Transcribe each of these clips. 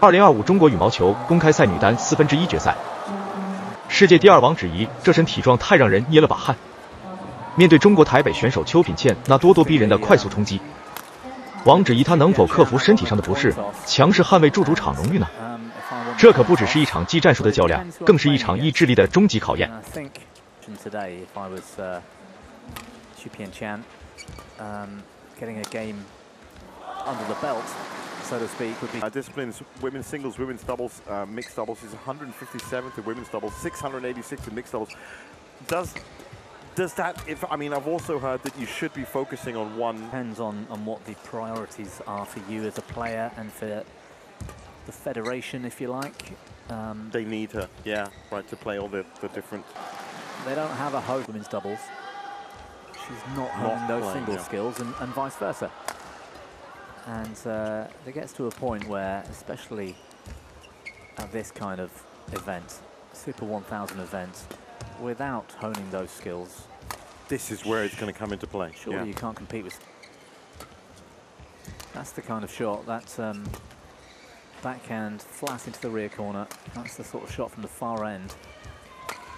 2025中国羽毛球公开赛女单1/4决赛，世界第2王祉怡这身体状太让人捏了把汗。面对中国台北选手邱品蒨那咄咄逼人的快速冲击，王祉怡她能否克服身体上的不适，强势捍卫住主场荣誉呢？这可不只是一场技战术的较量，更是一场意志力的终极考验。So to speak, would be disciplines: women's singles, women's doubles, mixed doubles is 157th in women's doubles, 686 in mixed doubles. Does that? If I mean, I've also heard that you should be focusing on one. Depends on what the priorities are for you as a player and for the federation, if you like. They need her, yeah, right, to play all the different. They don't have a host women's doubles. She's not holding those single skills, and vice versa. And it gets to a point where, especially at this kind of event, Super 1000 event, without honing those skills, this is where it's going to come into play. Surely you can't compete with. That's the kind of shot that backhand flat into the rear corner. That's the sort of shot from the far end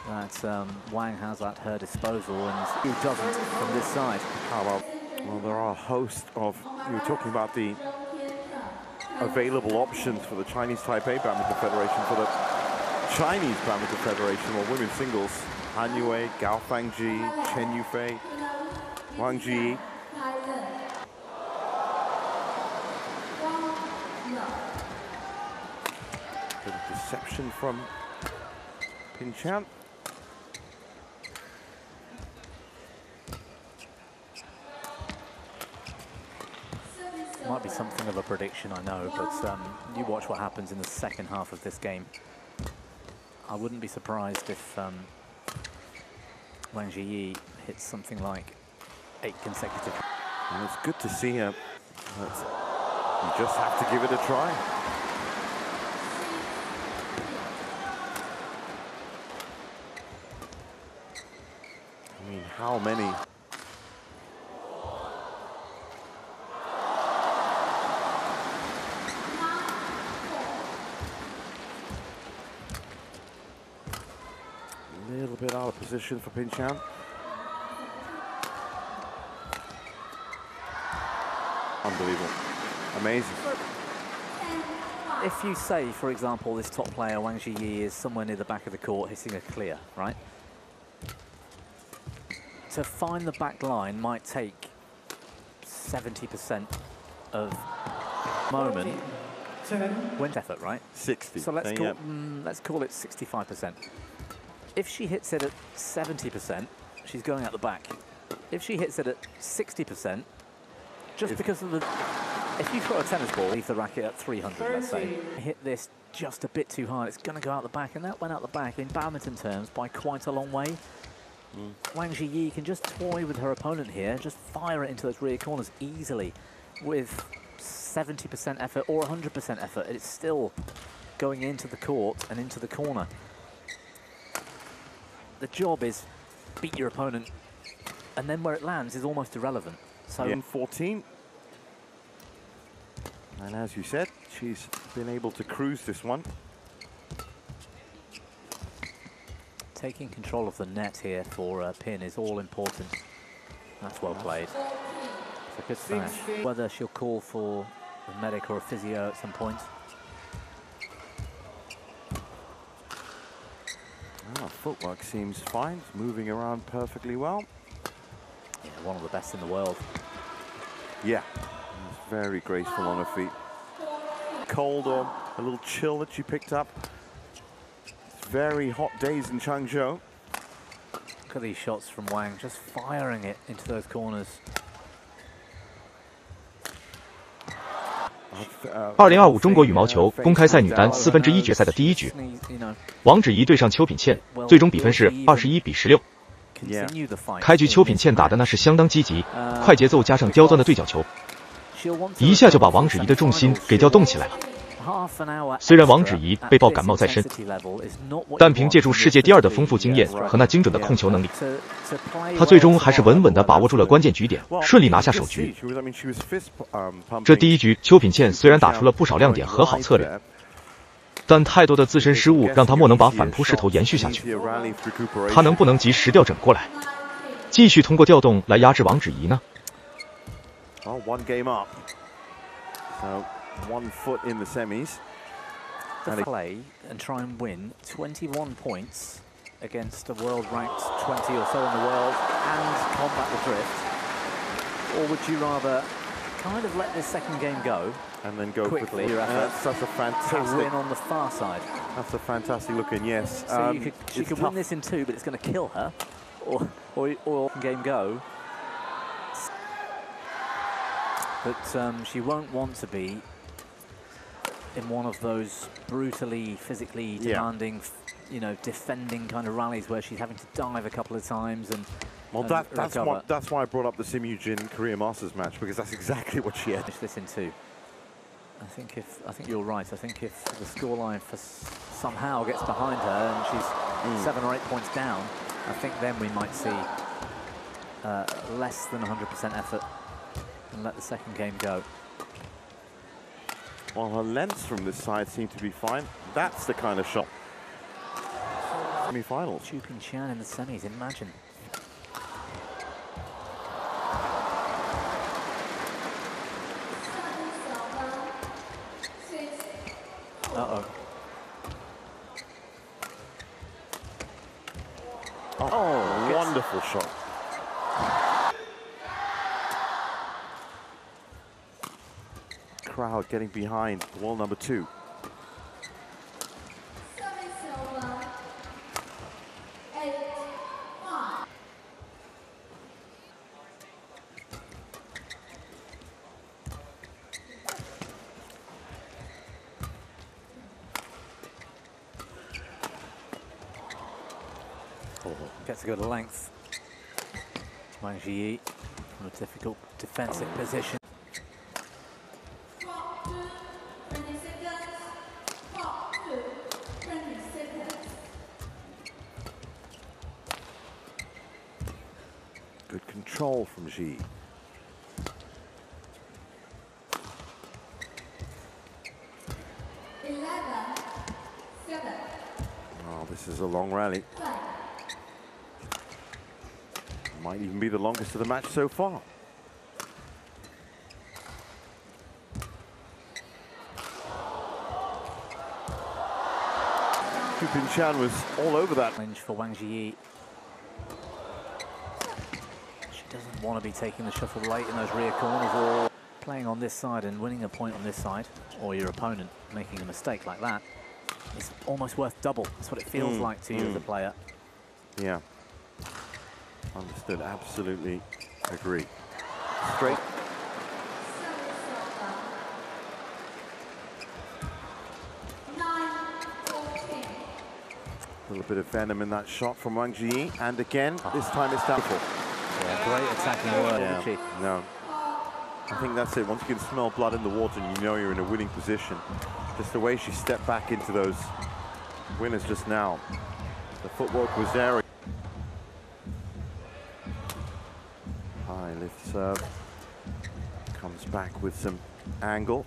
that Wang has at her disposal, and who doesn't from this side. How about? Well, there are a host of. You were talking about the available options for the Chinese Taipei Badminton Federation, for the Chinese Badminton Federation, or women's singles. Han Yue, Gao Fangji, Chen Yufei, Wang Zhi Yi. Bit of deception from Pin-Chian. Might be something of a prediction, I know, but you watch what happens in the second half of this game. I wouldn't be surprised if Wang Zhi Yi hits something like 8 consecutive. And it's good to see her. You just have to give it a try. I mean, how many? A little bit out of position for Pin-Chian. Unbelievable. Amazing. If you say, for example, this top player, Wang Zhi Yi, is somewhere near the back of the court hitting a clear, right? To find the back line might take 70% of moment when effort, right? 60. So let's call it 65%. If she hits it at 70%, she's going out the back. If she hits it at 60%, just because of the... If you throw a tennis ball, leave the racket at 300, let's say, hit this just a bit too hard, it's going to go out the back, and that went out the back in badminton terms by quite a long way. Wang Zhi Yi can just toy with her opponent here, just fire it into those rear corners easily with 70% effort or 100% effort. It's still going into the court and into the corner. The job is beat your opponent, and then where it lands is almost irrelevant. So 14. And as you said, she's been able to cruise this one. Taking control of the net here for Pin is all important. That's well played. It's a good smash. Whether she'll call for a medic or a physio at some point. Footwork seems fine, it's moving around perfectly well. Yeah, one of the best in the world. Yeah, it's very graceful on her feet. Cold or a little chill that she picked up. It's very hot days in Changzhou. Look at these shots from Wang, just firing it into those corners. 2025中国羽毛球公开赛女单1/4决赛的第一局，王祉怡对上邱品蒨，最终比分是21-16。开局邱品蒨打的那是相当积极，快节奏加上刁钻的对角球，一下就把王祉怡的重心给调动起来了。虽然王祉怡被曝感冒在身，但凭借住世界第2的丰富经验和那精准的控球能力，他最终还是稳稳地把握住了关键局点，顺利拿下首局。这第一局，邱品蒨虽然打出了不少亮点和好策略，但太多的自身失误让他莫能把反扑势头延续下去。他能不能及时调整过来，继续通过调动来压制王祉怡呢？ Oh, one game up. So 1 foot in the semis. To play and try and win 21 points against a world ranked 20 or so in the world and combat the drift, or would you rather kind of let this second game go and then go quickly? That's a fantastic to win on the far side. That's a fantastic looking, yes. So she could win this in 2, but it's going to kill her, or game go. But she won't want to be in one of those brutally, physically demanding, you know, defending kind of rallies where she's having to dive a couple of times and. Well, that's why I brought up the CHIU Pin Korea Masters match, because that's exactly what she had. Finish this in 2. I think you're right. I think if the scoreline somehow gets behind her and she's 7 or 8 points down, I think then we might see less than 100% effort and let the second game go. Well, her lengths from this side seem to be fine. That's the kind of shot. Semi-finals. CHIU Pin-Chian in the semis, imagine. Uh-oh. Oh, wonderful shot. Crowd getting behind wall number 2. Gets a good length. WANG Zhi Yi from a difficult defensive position. Good control from Zhi. Oh, this is a long rally. Might even be the longest of the match so far. CHIU Pin-Chian was all over that. Challenge for WANG Zhi Yi. She doesn't want to be taking the shuffle late in those rear corners or playing on this side and winning a point on this side, or your opponent making a mistake like that. It's almost worth double. That's what it feels like to you as a player. Yeah. Understood, absolutely agree. Straight. A little bit of venom in that shot from WANG Zhi Yi, and again, this time it's doubtful. Yeah, great attacking work, yeah, no. I think that's it. Once you can smell blood in the water and you know you're in a winning position, just the way she stepped back into those winners just now. The footwork was there. High lift serve. Comes back with some angle.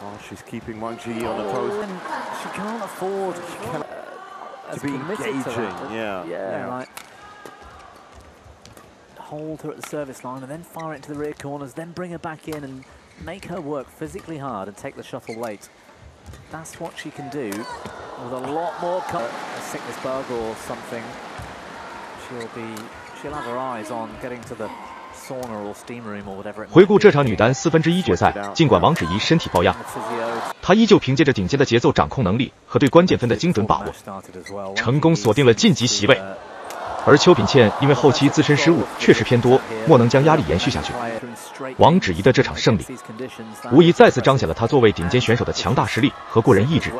Oh, she's keeping WANG Zhi Yi on the post. She can't afford to be engaging. Yeah. Like hold her at the service line and then fire it into the rear corners, then bring her back in and make her work physically hard and take the shuttle late. That's what she can do with a lot more a sickness bug or something. She'll have her eyes on getting to the sauna or steam room or whatever it might be. 回顾这场女单1/4决赛，尽管王祉怡身体抱恙，她依旧凭借着顶尖的节奏掌控能力和对关键分的精准把握，成功锁定了晋级席位。而邱品蒨因为后期自身失误确实偏多，莫能将压力延续下去。王祉怡的这场胜利，无疑再次彰显了她作为顶尖选手的强大实力和过人意志。